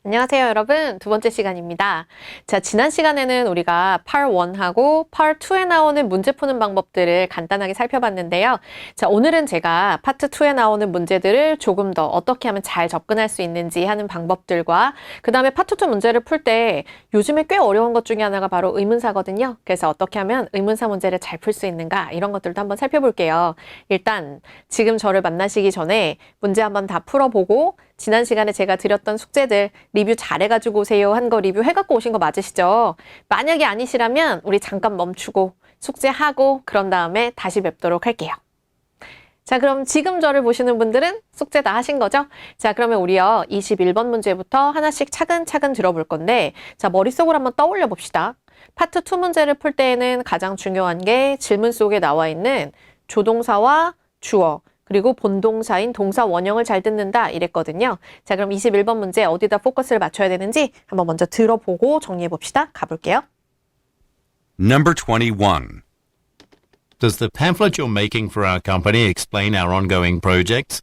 안녕하세요, 여러분. 두 번째 시간입니다. 자, 지난 시간에는 우리가 Part 1하고 Part 2에 나오는 문제 푸는 방법들을 간단하게 살펴봤는데요. 자, 오늘은 제가 Part 2에 나오는 문제들을 조금 더 어떻게 하면 잘 접근할 수 있는지 하는 방법들과 그 다음에 Part 2 문제를 풀 때 요즘에 꽤 어려운 것 중에 하나가 바로 의문사거든요. 그래서 어떻게 하면 의문사 문제를 잘 풀 수 있는가 이런 것들도 한번 살펴볼게요. 일단 지금 저를 만나시기 전에 문제 한번 다 풀어보고 지난 시간에 제가 드렸던 숙제들 리뷰 잘해가지고 오세요 한 거 리뷰 해갖고 오신 거 맞으시죠? 만약에 아니시라면 우리 잠깐 멈추고 숙제하고 그런 다음에 다시 뵙도록 할게요. 자, 그럼 지금 저를 보시는 분들은 숙제 다 하신 거죠? 자, 그러면 우리요 21번 문제부터 하나씩 차근차근 들어볼 건데 자, 머릿속으로 한번 떠올려 봅시다. 파트 2 문제를 풀 때에는 가장 중요한 게 질문 속에 나와 있는 조동사와 주어 그리고 본동사인 동사 원형을 잘 듣는다 이랬거든요. 자, 그럼 21번 문제 어디다 포커스를 맞춰야 되는지 한번 먼저 들어보고 정리해 봅시다. 가볼게요. Number 21. Does the pamphlet you're making for our company explain our ongoing projects?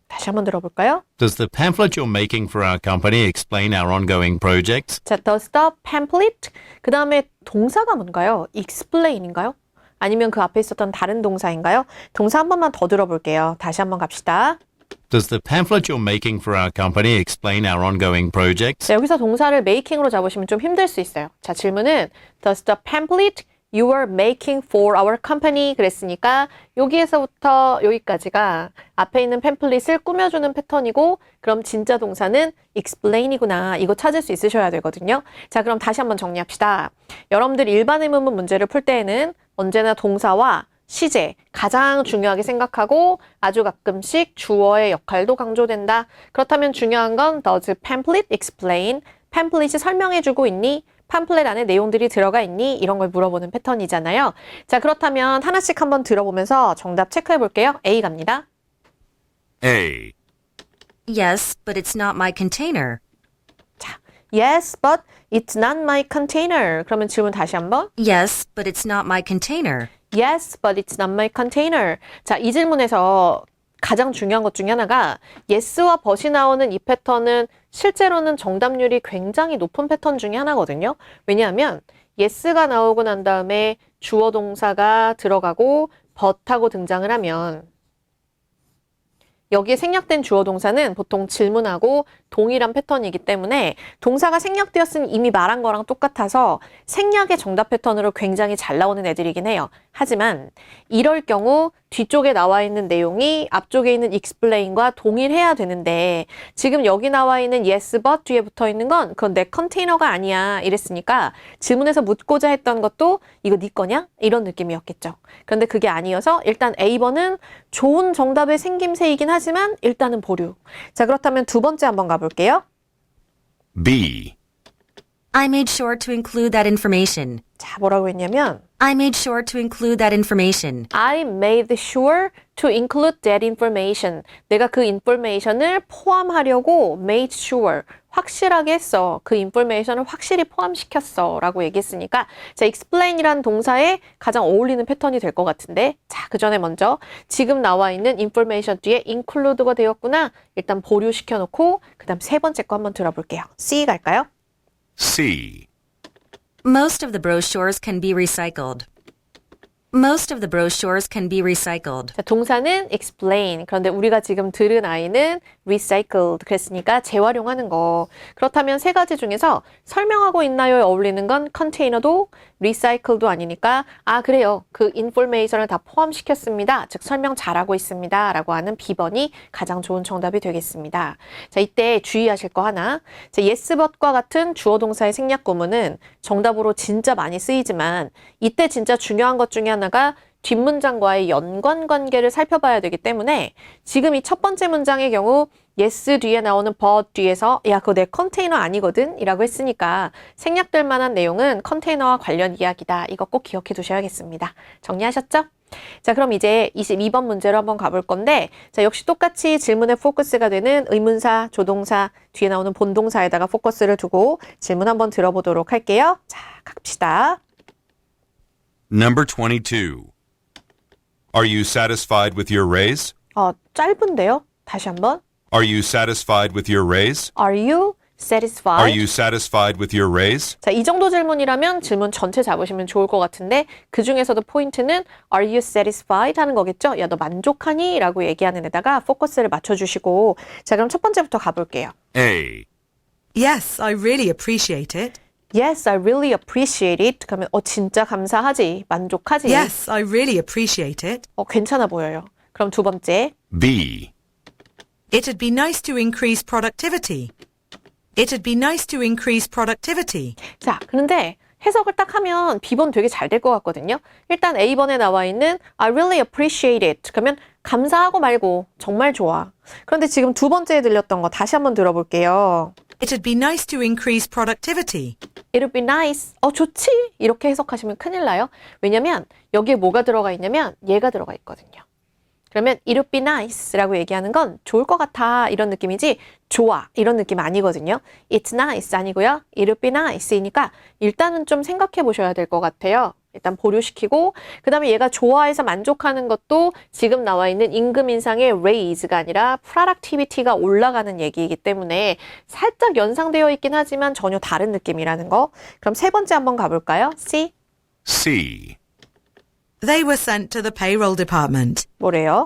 다시 한번 들어볼까요? Does the pamphlet you're making for our company explain our ongoing projects? 자, does the pamphlet 그 다음에 동사가 뭔가요? explain인가요? 아니면 그 앞에 있었던 다른 동사인가요? 동사 한 번만 더 들어볼게요. 다시 한번 갑시다. Does the pamphlet you're making for our company explain our ongoing projects? 자, 여기서 동사를 making으로 잡으시면 좀 힘들 수 있어요. 자, 질문은 Does the pamphlet you are making for our company 그랬으니까 여기에서부터 여기까지가 앞에 있는 팸플릿을 꾸며주는 패턴이고 그럼 진짜 동사는 explain이구나. 이거 찾을 수 있으셔야 되거든요. 자, 그럼 다시 한번 정리합시다. 여러분들 일반 의문문 문제를 풀 때에는 언제나 동사와 시제 가장 중요하게 생각하고 아주 가끔씩 주어의 역할도 강조된다. 그렇다면 중요한 건 does pamphlet explain? 팸플릿이 설명해주고 있니? 팜플렛 안에 내용들이 들어가 있니? 이런 걸 물어보는 패턴이잖아요. 자, 그렇다면 하나씩 한번 들어보면서 정답 체크해 볼게요. A 갑니다. A. Yes, but it's not my container. 자, yes, but it's not my container. 그러면 질문 다시 한번. Yes, but it's not my container. Yes, but it's not my container. 자, 이 질문에서 가장 중요한 것 중에 하나가 yes와 but이 나오는 이 패턴은 실제로는 정답률이 굉장히 높은 패턴 중에 하나거든요. 왜냐하면 yes가 나오고 난 다음에 주어 동사가 들어가고 but하고 등장을 하면 여기에 생략된 주어 동사는 보통 질문하고 동일한 패턴이기 때문에 동사가 생략되었으니 이미 말한 거랑 똑같아서 생략의 정답 패턴으로 굉장히 잘 나오는 애들이긴 해요. 하지만 이럴 경우 뒤쪽에 나와 있는 내용이 앞쪽에 있는 explain과 동일해야 되는데 지금 여기 나와 있는 yes but 뒤에 붙어 있는 건 그건 내 컨테이너가 아니야 이랬으니까 질문에서 묻고자 했던 것도 이거 네 거냐? 이런 느낌이었겠죠. 그런데 그게 아니어서 일단 A번은 좋은 정답의 생김새이긴 하지만 일단은 보류. 자, 그렇다면 두 번째 한번 가볼게요. B. I made sure to include that information. 자, 뭐라고 했냐면 I made sure to include that information. I made sure to include that information. 내가 그 information을 포함하려고 made sure. 확실하게 했어. 그 information을 확실히 포함시켰어. 라고 얘기했으니까 자, explain이라는 동사에 가장 어울리는 패턴이 될 것 같은데 자, 그 전에 먼저 지금 나와 있는 information 뒤에 include가 되었구나. 일단 보류시켜놓고 그 다음 세 번째 거 한번 들어볼게요. C 갈까요? C. Most of the brochures can be recycled. Most of the brochures can be recycled. 자, 동사는 explain. 그런데 우리가 지금 들은 아이는 recycled. 그랬으니까 재활용하는 거. 그렇다면 세 가지 중에서 설명하고 있나요에 어울리는 건 container도 recycled도 아니니까 아, 그래요. 그 information을 다 포함시켰습니다. 즉 설명 잘하고 있습니다. 라고 하는 B번이 가장 좋은 정답이 되겠습니다. 자, 이때 주의하실 거 하나. 자, yes but과 같은 주어 동사의 생략 구문은 정답으로 진짜 많이 쓰이지만 이때 진짜 중요한 것 중에 하나가 뒷문장과의 연관 관계를 살펴봐야 되기 때문에 지금 이 첫 번째 문장의 경우 yes 뒤에 나오는 but 뒤에서 야, 그거 내 컨테이너 아니거든? 이라고 했으니까 생략될 만한 내용은 컨테이너와 관련 이야기다. 이거 꼭 기억해 두셔야겠습니다. 정리하셨죠? 자, 그럼 이제 22번 문제로 한번 가볼 건데 자, 역시 똑같이 질문에 포커스가 되는 의문사, 조동사, 뒤에 나오는 본동사에다가 포커스를 두고 질문 한번 들어보도록 할게요. 자, 갑시다. Number 22. Are you satisfied with your raise? 짧은데요? 다시 한번. Are you satisfied with your raise? Are you satisfied? Are you satisfied with your raise? 자, 이 정도 질문이라면 질문 전체 잡으시면 좋을 것 같은데 그 중에서도 포인트는 Are you satisfied? 하는 거겠죠? 야, 너 만족하니? 라고 얘기하는 데다가 포커스를 맞춰주시고 자, 그럼 첫 번째부터 가볼게요. A. Yes, I really appreciate it. Yes, I really appreciate it. 그러면 진짜 감사하지, 만족하지. Yes, I really appreciate it. 괜찮아 보여요. 그럼 두 번째. B. It'd be nice to increase productivity. It'd be nice to increase productivity. 자, 그런데 해석을 딱 하면 B번 되게 잘 될 것 같거든요. 일단 A번에 나와 있는 I really appreciate it. 그러면 감사하고 말고 정말 좋아. 그런데 지금 두 번째에 들렸던 거 다시 한번 들어볼게요. It'd be nice to increase productivity. It'd be nice. 좋지. 이렇게 해석하시면 큰일 나요. 왜냐면 여기에 뭐가 들어가 있냐면 얘가 들어가 있거든요. 그러면 it'd be nice라고 얘기하는 건 좋을 것 같아 이런 느낌이지 좋아 이런 느낌 아니거든요. It's nice 아니고요. it'd be nice이니까 일단은 좀 생각해 보셔야 될 것 같아요. 일단 보류시키고 그 다음에 얘가 좋아해서 만족하는 것도 지금 나와 있는 임금 인상의 raise가 아니라 productivity가 올라가는 얘기이기 때문에 살짝 연상되어 있긴 하지만 전혀 다른 느낌이라는 거. 그럼 세 번째 한번 가볼까요? C. C. They were sent to the payroll department. 뭐래요?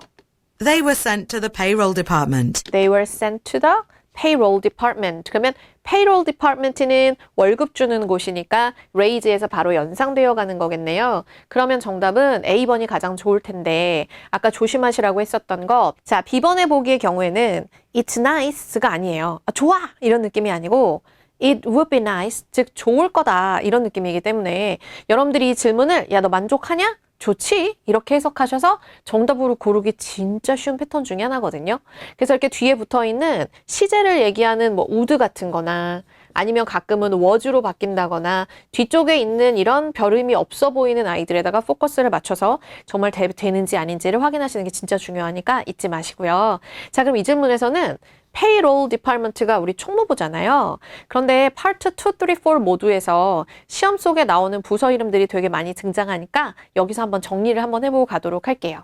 They were sent to the payroll department. They were sent to the payroll department. 그러면 payroll department는 월급 주는 곳이니까 raise에서 바로 연상되어 가는 거겠네요. 그러면 정답은 A번이 가장 좋을 텐데 아까 조심하시라고 했었던 거 자, B번의 보기의 경우에는 it's nice가 아니에요. 좋아! 이런 느낌이 아니고 It would be nice, 즉 좋을 거다 이런 느낌이기 때문에 여러분들이 이 질문을 야, 너 만족하냐? 좋지? 이렇게 해석하셔서 정답으로 고르기 진짜 쉬운 패턴 중에 하나거든요. 그래서 이렇게 뒤에 붙어있는 시제를 얘기하는 뭐 would 같은 거나 아니면 가끔은 was로 바뀐다거나 뒤쪽에 있는 이런 별 의미 없어 보이는 아이들에다가 포커스를 맞춰서 정말 되는지 아닌지를 확인하시는 게 진짜 중요하니까 잊지 마시고요. 자, 그럼 이 질문에서는 payroll department가 우리 총무부잖아요. 그런데 파트 2, 3, 4 모두에서 시험 속에 나오는 부서 이름들이 되게 많이 등장하니까 여기서 한번 정리를 한번 해보고 가도록 할게요.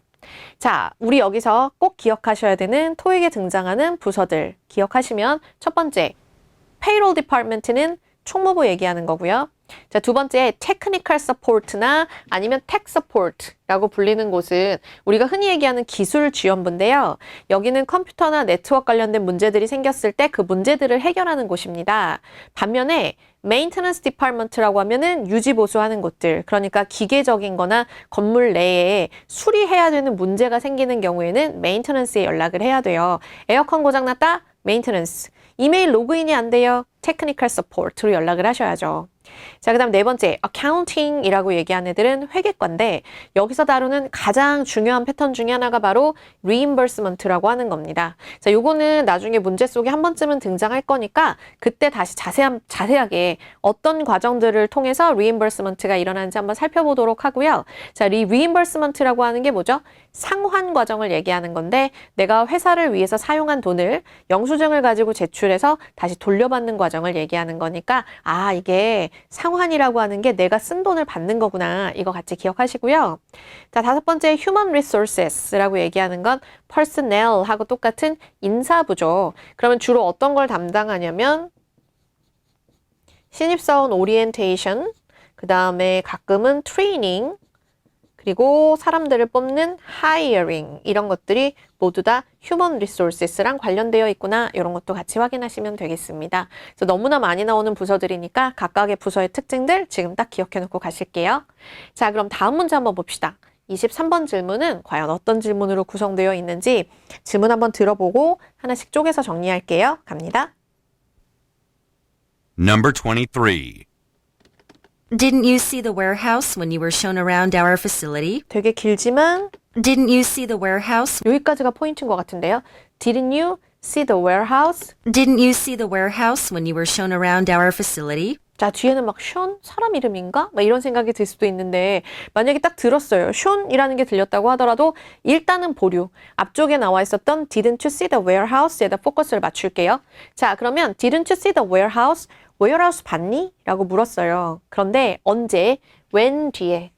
자, 우리 여기서 꼭 기억하셔야 되는 토익에 등장하는 부서들 기억하시면 첫 번째, payroll department는 총무부 얘기하는 거고요. 자, 두 번째, technical support나 아니면 tech support라고 불리는 곳은 우리가 흔히 얘기하는 기술 지원부인데요. 여기는 컴퓨터나 네트워크 관련된 문제들이 생겼을 때 그 문제들을 해결하는 곳입니다. 반면에 maintenance department라고 하면은 유지 보수하는 곳들, 그러니까 기계적인 거나 건물 내에 수리해야 되는 문제가 생기는 경우에는 maintenance에 연락을 해야 돼요. 에어컨 고장났다? maintenance. 이메일 로그인이 안 돼요? technical support로 연락을 하셔야죠. 자, 그 다음 네 번째, accounting이라고 얘기하는 애들은 회계과인데 여기서 다루는 가장 중요한 패턴 중에 하나가 바로 reimbursement라고 하는 겁니다. 자, 요거는 나중에 문제 속에 한 번쯤은 등장할 거니까 그때 다시 자세하게 어떤 과정들을 통해서 reimbursement가 일어나는지 한번 살펴보도록 하고요. 자, reimbursement라고 하는 게 뭐죠? 상환 과정을 얘기하는 건데 내가 회사를 위해서 사용한 돈을 영수증을 가지고 제출해서 다시 돌려받는 과정을 얘기하는 거니까 이게 상환이라고 하는 게 내가 쓴 돈을 받는 거구나. 이거 같이 기억하시고요. 자, 다섯 번째 human resources라고 얘기하는 건 personnel하고 똑같은 인사부죠. 그러면 주로 어떤 걸 담당하냐면 신입사원 오리엔테이션, 그 다음에 가끔은 트레이닝, 그리고 사람들을 뽑는 hiring 이런 것들이 모두 다 human resources랑 관련되어 있구나. 이런 것도 같이 확인하시면 되겠습니다. 그래서 너무나 많이 나오는 부서들이니까 각각의 부서의 특징들 지금 딱 기억해 놓고 가실게요. 자, 그럼 다음 문제 한번 봅시다. 23번 질문은 과연 어떤 질문으로 구성되어 있는지 질문 한번 들어보고 하나씩 쪼개서 정리할게요. 갑니다. Number 23. Didn't you see the warehouse when you were shown around our facility? 되게 길지만 Didn't you see the warehouse? 여기까지가 포인트인 것 같은데요. Didn't you see the warehouse? Didn't you see the warehouse when you were shown around our facility? 자, 뒤에는 막 숀? 사람 이름인가? 막 이런 생각이 들 수도 있는데 만약에 딱 들었어요. 숀이라는 게 들렸다고 하더라도 일단은 보류. 앞쪽에 나와 있었던 Didn't you see the warehouse에다 포커스를 맞출게요. 자, 그러면 Didn't you see the warehouse? warehouse 봤니? 라고 물었어요. 그런데 언제? when 뒤에.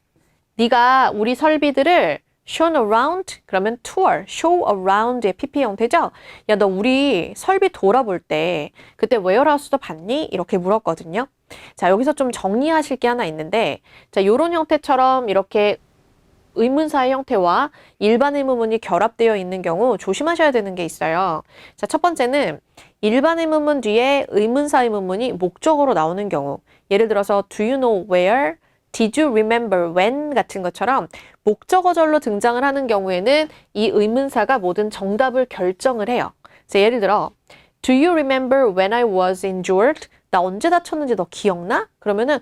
네가 우리 설비들을 shown around 그러면 tour, show around의 PP 형태죠. 야, 너 우리 설비 돌아볼 때 그때 웨어하우스도 봤니? 이렇게 물었거든요. 자, 여기서 좀 정리하실 게 하나 있는데 자, 요런 형태처럼 이렇게 의문사의 형태와 일반 의문문이 결합되어 있는 경우 조심하셔야 되는 게 있어요. 자, 첫 번째는 일반 의문문 뒤에 의문사 의문문이 목적어로 나오는 경우 예를 들어서 do you know where, did you remember when 같은 것처럼 목적어절로 등장을 하는 경우에는 이 의문사가 모든 정답을 결정을 해요. 자, 예를 들어 do you remember when I was injured? 나 언제 다쳤는지 너 기억나? 그러면은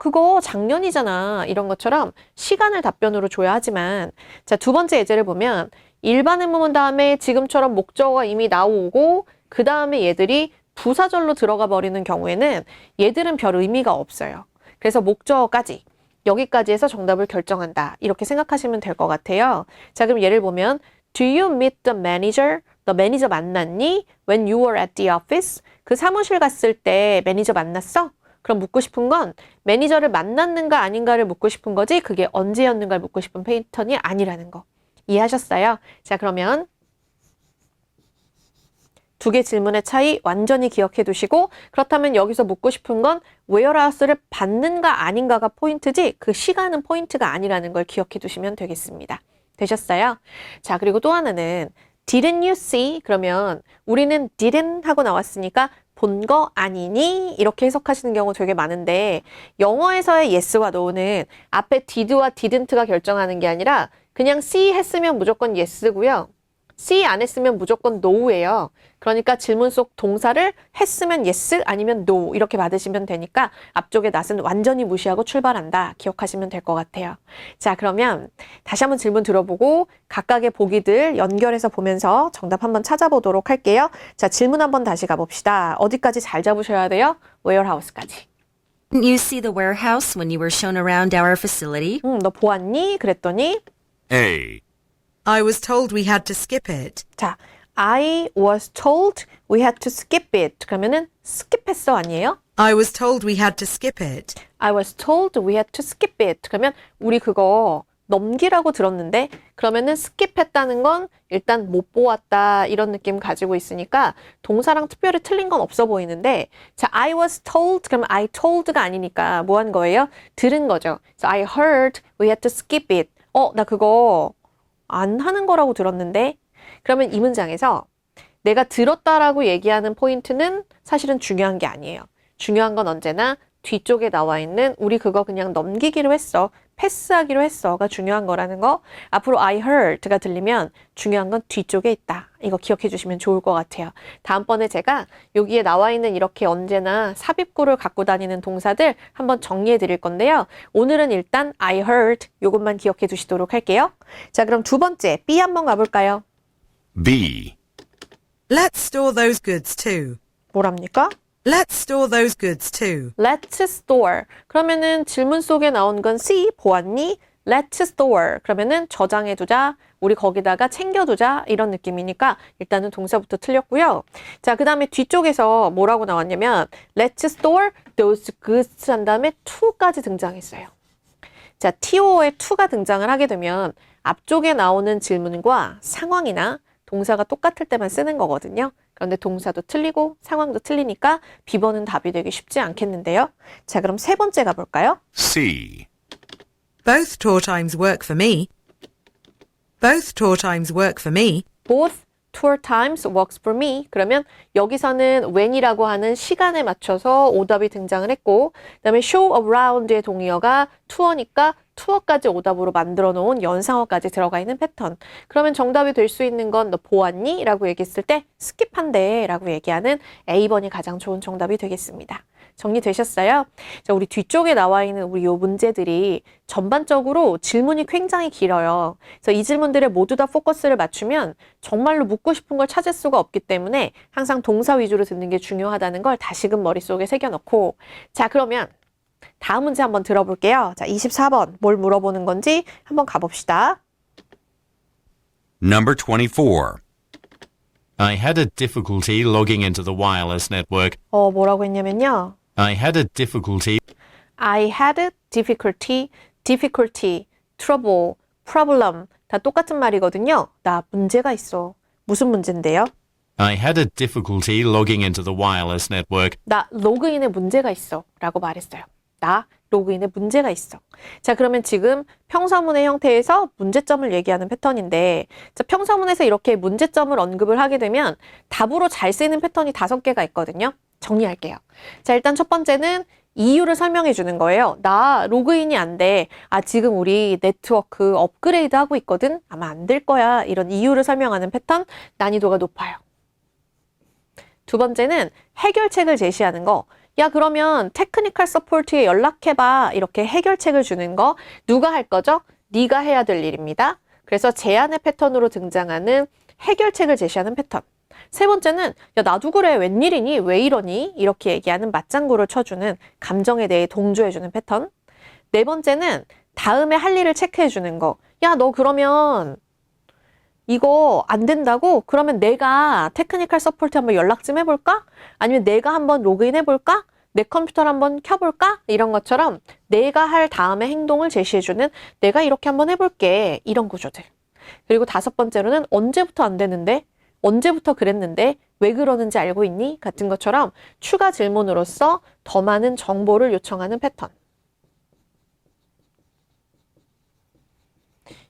그거 작년이잖아. 이런 것처럼 시간을 답변으로 줘야 하지만 자, 두 번째 예제를 보면 일반 의문문 다음에 지금처럼 목적어가 이미 나오고 그 다음에 얘들이 부사절로 들어가 버리는 경우에는 얘들은 별 의미가 없어요. 그래서 목적어까지 여기까지 해서 정답을 결정한다. 이렇게 생각하시면 될 것 같아요. 자, 그럼 예를 보면 Do you meet the manager? 너 매니저 만났니? When you were at the office? 그 사무실 갔을 때 매니저 만났어? 그럼 묻고 싶은 건 매니저를 만났는가 아닌가를 묻고 싶은 거지 그게 언제였는가를 묻고 싶은 패턴이 아니라는 거. 이해하셨어요? 자, 그러면 두 개 질문의 차이 완전히 기억해 두시고 그렇다면 여기서 묻고 싶은 건 웨어하우스를 받는가 아닌가가 포인트지 그 시간은 포인트가 아니라는 걸 기억해 두시면 되겠습니다. 되셨어요? 자, 그리고 또 하나는 Didn't you see? 그러면 우리는 didn't 하고 나왔으니까 본 거 아니니? 이렇게 해석하시는 경우 되게 많은데 영어에서의 yes와 no는 앞에 did와 didn't가 결정하는 게 아니라 그냥 see 했으면 무조건 yes고요. see 안 했으면 무조건 no예요. 그러니까 질문 속 동사를 했으면 yes 아니면 no 이렇게 받으시면 되니까 앞쪽에 not은 완전히 무시하고 출발한다. 기억하시면 될 것 같아요. 자, 그러면 다시 한번 질문 들어보고 각각의 보기들 연결해서 보면서 정답 한번 찾아보도록 할게요. 자, 질문 한번 다시 가봅시다. 어디까지 잘 잡으셔야 돼요? 웨어하우스까지. Didn't you see the warehouse when you were shown around our facility? 너 보았니? 그랬더니 A. I was told we had to skip it. 자, I was told we had to skip it. 그러면은 skip했어 아니에요? I was told we had to skip it. I was told we had to skip it. 그러면 우리 그거 넘기라고 들었는데 그러면은 skip했다는 건 일단 못 보았다 이런 느낌 가지고 있으니까 동사랑 특별히 틀린 건 없어 보이는데 자, I was told 그러면 I told가 아니니까 뭐 한 거예요? 들은 거죠. So I heard we had to skip it. 나 그거 안 하는 거라고 들었는데 그러면 이 문장에서 내가 들었다라고 얘기하는 포인트는 사실은 중요한 게 아니에요. 중요한 건 언제나 뒤쪽에 나와 있는 우리 그거 그냥 넘기기로 했어. 패스하기로 했어가 중요한 거라는 거. 앞으로 I heard가 들리면 중요한 건 뒤쪽에 있다. 이거 기억해 주시면 좋을 것 같아요. 다음번에 제가 여기에 나와 있는 이렇게 언제나 삽입구를 갖고 다니는 동사들 한번 정리해 드릴 건데요. 오늘은 일단 I heard 요것만 기억해 두시도록 할게요. 자, 그럼 두 번째 B 한번 가볼까요? B. Let's store those goods too. 뭐랍니까? Let's store those goods too. Let's store. 그러면은 질문 속에 나온 건 C 보았니? Let's store. 그러면은 저장해두자. 우리 거기다가 챙겨두자. 이런 느낌이니까 일단은 동사부터 틀렸고요. 자, 그 다음에 뒤쪽에서 뭐라고 나왔냐면 Let's store those goods 한 다음에 to까지 등장했어요. 자, TO에 to가 등장을 하게 되면 앞쪽에 나오는 질문과 상황이나 동사가 똑같을 때만 쓰는 거거든요. 그런데 동사도 틀리고 상황도 틀리니까 B번은 답이 되기 쉽지 않겠는데요. 자, 그럼 세 번째 가볼까요? C. Both tour times work for me. Both tour times work for me. Both tour times works for me. 그러면 여기서는 when이라고 하는 시간에 맞춰서 오답이 등장을 했고 그다음에 show around의 동의어가 tour니까 투어까지 오답으로 만들어 놓은 연상어까지 들어가 있는 패턴. 그러면 정답이 될 수 있는 건 너 보았니? 라고 얘기했을 때 스킵한대 라고 얘기하는 A번이 가장 좋은 정답이 되겠습니다. 정리되셨어요? 자, 우리 뒤쪽에 나와 있는 우리 요 문제들이 전반적으로 질문이 굉장히 길어요. 그래서 이 질문들에 모두 다 포커스를 맞추면 정말로 묻고 싶은 걸 찾을 수가 없기 때문에 항상 동사 위주로 듣는 게 중요하다는 걸 다시금 머릿속에 새겨놓고 자, 그러면 다음 문제 한번 들어볼게요. 자, 24번 뭘 물어보는 건지 한번 가봅시다. Number 24. I had a difficulty logging into the wireless network. 뭐라고 했냐면요. I had a difficulty. I had difficulty, trouble, problem 다 똑같은 말이거든요. 나 문제가 있어. 무슨 문제인데요? I had a difficulty logging into the wireless network. 나 로그인에 문제가 있어 라고 말했어요. 나 로그인에 문제가 있어. 자, 그러면 지금 평서문의 형태에서 문제점을 얘기하는 패턴인데, 자, 평서문에서 이렇게 문제점을 언급을 하게 되면 답으로 잘 쓰이는 패턴이 5개가 있거든요. 정리할게요. 자, 일단 첫 번째는 이유를 설명해 주는 거예요. 나 로그인이 안 돼. 아, 지금 우리 네트워크 업그레이드 하고 있거든. 아마 안 될 거야. 이런 이유를 설명하는 패턴, 난이도가 높아요. 두 번째는 해결책을 제시하는 거. 야, 그러면 테크니컬 서포트에 연락해봐. 이렇게 해결책을 주는 거 누가 할 거죠? 네가 해야 될 일입니다. 그래서 제안의 패턴으로 등장하는 해결책을 제시하는 패턴. 세 번째는 야, 나도 그래. 웬일이니? 왜 이러니? 이렇게 얘기하는 맞장구를 쳐주는 감정에 대해 동조해주는 패턴. 네 번째는 다음에 할 일을 체크해주는 거. 야, 너 그러면 이거 안 된다고? 그러면 내가 테크니컬 서포트 한번 연락 좀 해볼까? 아니면 내가 한번 로그인 해볼까? 내 컴퓨터를 한번 켜볼까? 이런 것처럼 내가 할 다음에 행동을 제시해주는 내가 이렇게 한번 해볼게. 이런 구조들. 그리고 5번째로는 언제부터 안 되는데? 언제부터 그랬는데? 왜 그러는지 알고 있니? 같은 것처럼 추가 질문으로서 더 많은 정보를 요청하는 패턴.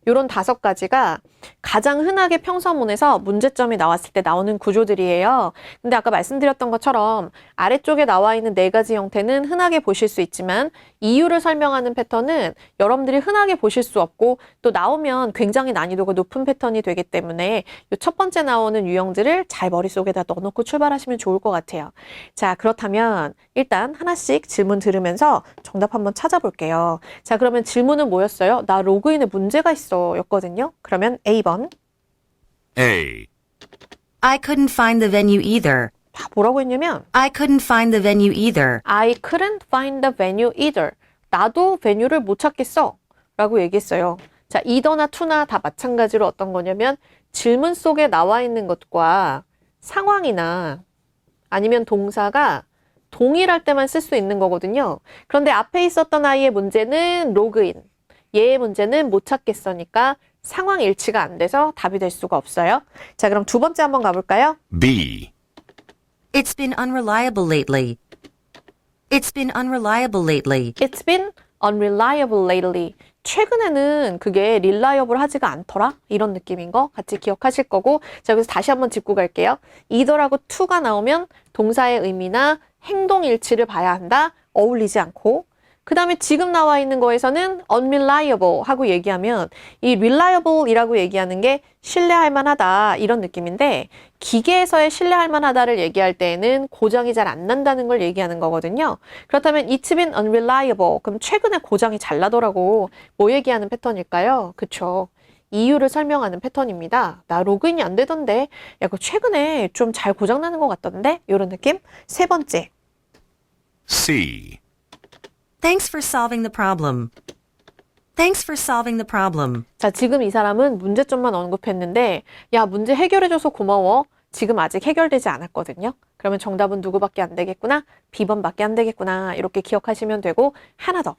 이런 5가지가 가장 흔하게 평서문에서 문제점이 나왔을 때 나오는 구조들이에요. 근데 아까 말씀드렸던 것처럼 아래쪽에 나와 있는 4가지 형태는 흔하게 보실 수 있지만 이유를 설명하는 패턴은 여러분들이 흔하게 보실 수 없고 또 나오면 굉장히 난이도가 높은 패턴이 되기 때문에 이 첫 번째 나오는 유형들을 잘 머릿속에다 넣어놓고 출발하시면 좋을 것 같아요. 자, 그렇다면 일단 하나씩 질문 들으면서 정답 한번 찾아볼게요. 자, 그러면 질문은 뭐였어요? 나 로그인에 문제가 있어 였거든요. 그러면 A번. A. I couldn't find the venue either. 뭐라고 했냐면 I couldn't find the venue either. I couldn't find the venue either. 나도 베뉴를 못 찾겠어 라고 얘기했어요. 자, either나 to나 다 마찬가지로 어떤 거냐면 질문 속에 나와 있는 것과 상황이나 아니면 동사가 동일할 때만 쓸 수 있는 거거든요. 그런데 앞에 있었던 아이의 문제는 로그인, 얘의 문제는 못 찾겠으니까 상황 일치가 안 돼서 답이 될 수가 없어요. 자, 그럼 2번째 한번 가볼까요? B. It's been unreliable lately. It's been unreliable lately. It's been unreliable lately. 최근에는 그게 reliable 하지가 않더라? 이런 느낌인 거 같이 기억하실 거고. 자, 여기서 다시 한번 짚고 갈게요. either하고 to가 나오면 동사의 의미나 행동 일치를 봐야 한다. 어울리지 않고. 그 다음에 지금 나와 있는 거에서는 unreliable 하고 얘기하면 이 reliable 이라고 얘기하는 게 신뢰할 만하다 이런 느낌인데 기계에서의 신뢰할 만하다를 얘기할 때에는 고장이 잘 안 난다는 걸 얘기하는 거거든요. 그렇다면 it's been unreliable 그럼 최근에 고장이 잘 나더라고. 뭐 얘기하는 패턴일까요? 그쵸. 이유를 설명하는 패턴입니다. 나 로그인이 안 되던데 야, 그 최근에 좀 잘 고장 나는 것 같던데 이런 느낌. 3번째. C. Thanks for solving the problem. Thanks for solving the problem. 자, 지금 이 사람은 문제점만 언급했는데 야, 문제 해결해줘서 고마워. 지금 아직 해결되지 않았거든요. 그러면 정답은 누구밖에 안 되겠구나? B번밖에 안 되겠구나. 이렇게 기억하시면 되고 하나 더.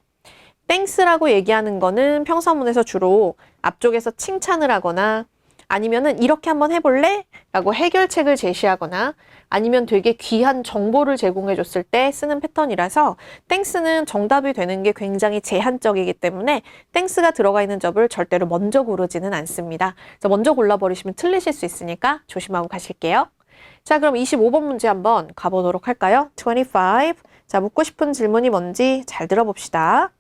땡스라고 얘기하는 거는 평서문에서 주로 앞쪽에서 칭찬을 하거나 아니면은 이렇게 한번 해볼래? 라고 해결책을 제시하거나 아니면 되게 귀한 정보를 제공해 줬을 때 쓰는 패턴이라서 땡스는 정답이 되는 게 굉장히 제한적이기 때문에 땡스가 들어가 있는 접을 절대로 먼저 고르지는 않습니다. 그래서 먼저 골라버리시면 틀리실 수 있으니까 조심하고 가실게요. 자, 그럼 25번 문제 한번 가보도록 할까요? 25. 자, 묻고 싶은 질문이 뭔지 잘 들어봅시다.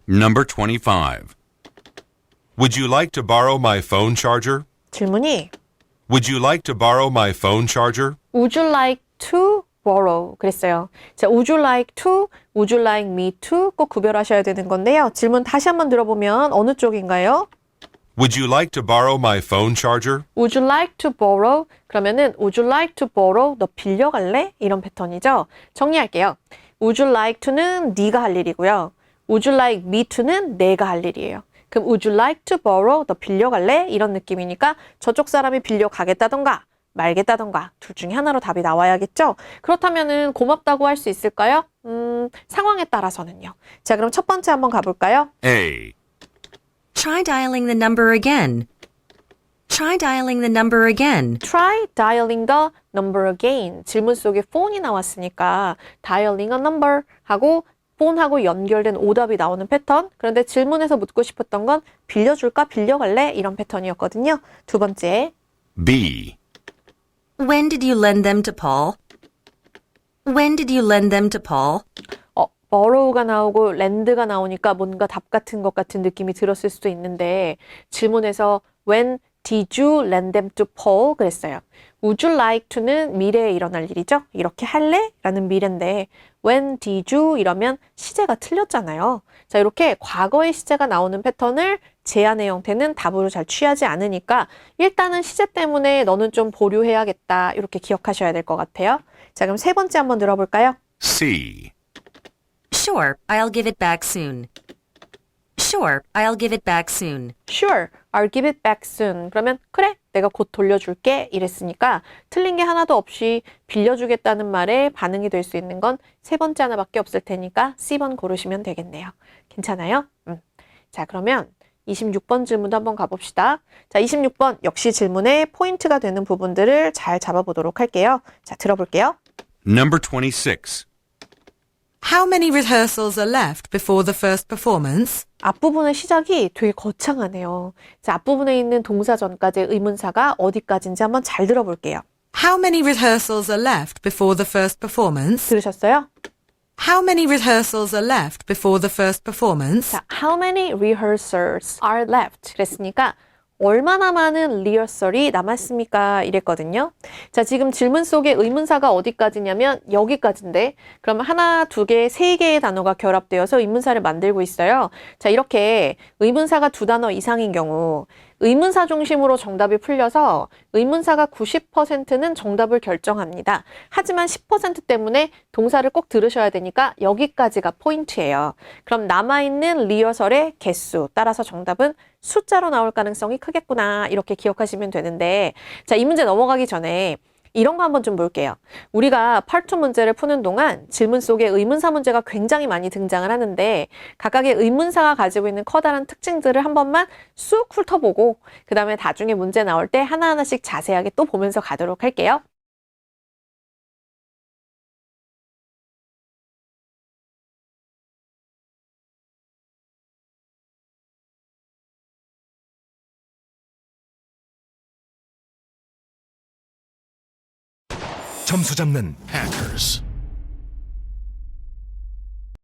Number 25. Would you like to borrow my phone charger? 질문이 Would you like to borrow my phone charger? Would you like to borrow? 그랬어요. 자, would you like to, would you like me to 꼭 구별하셔야 되는 건데요. 질문 다시 한번 들어보면 어느 쪽인가요? Would you like to borrow my phone charger? Would you like to borrow? 그러면은 Would you like to borrow? 너 빌려갈래? 이런 패턴이죠. 정리할게요. Would you like to는 네가 할 일이고요. Would you like me to는 내가 할 일이에요. 그럼 would you like to borrow? 너 빌려갈래? 이런 느낌이니까 저쪽 사람이 빌려가겠다던가 말겠다던가 둘 중에 하나로 답이 나와야겠죠? 그렇다면은 고맙다고 할 수 있을까요? 상황에 따라서는요. 자, 그럼 첫 번째 한번 가볼까요? A. Try dialing the number again. Try dialing the number again. Try dialing the number again. 질문 속에 phone이 나왔으니까 dialing a number 하고 phone하고 연결된 오답이 나오는 패턴. 그런데 질문에서 묻고 싶었던 건 빌려줄까? 빌려갈래? 이런 패턴이었거든요. 두 번째. B. When did you lend them to Paul? When did you lend them to Paul? borrow가 나오고 lend가 나오니까 뭔가 답 같은 것 같은 느낌이 들었을 수도 있는데 질문에서 when did you lend them to Paul? 그랬어요. Would you like to는 미래에 일어날 일이죠. 이렇게 할래? 라는 미래인데 when did you 이러면 시제가 틀렸잖아요. 자, 이렇게 과거의 시제가 나오는 패턴을 제안의 형태는 답으로 잘 취하지 않으니까 일단은 시제 때문에 너는 좀 보류해야겠다. 이렇게 기억하셔야 될 것 같아요. 자, 그럼 세 번째 한번 들어볼까요? C. Sure, I'll give it back soon. Sure, I'll give it back soon. Sure, I'll give it back soon. 그러면 그래, 내가 곧 돌려줄게 이랬으니까 틀린 게 하나도 없이 빌려주겠다는 말에 반응이 될 수 있는 건 세 번째 하나밖에 없을 테니까 C번 고르시면 되겠네요. 괜찮아요? 자, 그러면 26번 질문도 한번 가봅시다. 자, 26번 역시 질문에 포인트가 되는 부분들을 잘 잡아보도록 할게요. 자, 들어볼게요. Number 26. How many rehearsals are left before the first performance? 앞부분의 시작이 되게 거창하네요. 자, 앞부분에 있는 동사 전까지의 의문사가 어디까지인지 한번 잘 들어볼게요. How many rehearsals are left before the first performance? 들으셨어요? How many rehearsals are left before the first performance? 자, how many rehearsals are left? 그랬으니까 얼마나 많은 리허설이 남았습니까? 이랬거든요. 자, 지금 질문 속에 의문사가 어디까지냐면 여기까지인데 그러면 하나, 두 개, 세 개의 단어가 결합되어서 의문사를 만들고 있어요. 자, 이렇게 의문사가 두 단어 이상인 경우 의문사 중심으로 정답이 풀려서 의문사가 90%는 정답을 결정합니다. 하지만 10% 때문에 동사를 꼭 들으셔야 되니까 여기까지가 포인트예요. 그럼 남아있는 리허설의 개수 따라서 정답은 숫자로 나올 가능성이 크겠구나 이렇게 기억하시면 되는데 자, 이 문제 넘어가기 전에 이런 거 한번 좀 볼게요. 우리가 Part 2 문제를 푸는 동안 질문 속에 의문사 문제가 굉장히 많이 등장을 하는데 각각의 의문사가 가지고 있는 커다란 특징들을 한 번만 쑥 훑어보고 그 다음에 나중에 문제 나올 때 하나하나씩 자세하게 또 보면서 가도록 할게요. 점수 잡는 Hackers.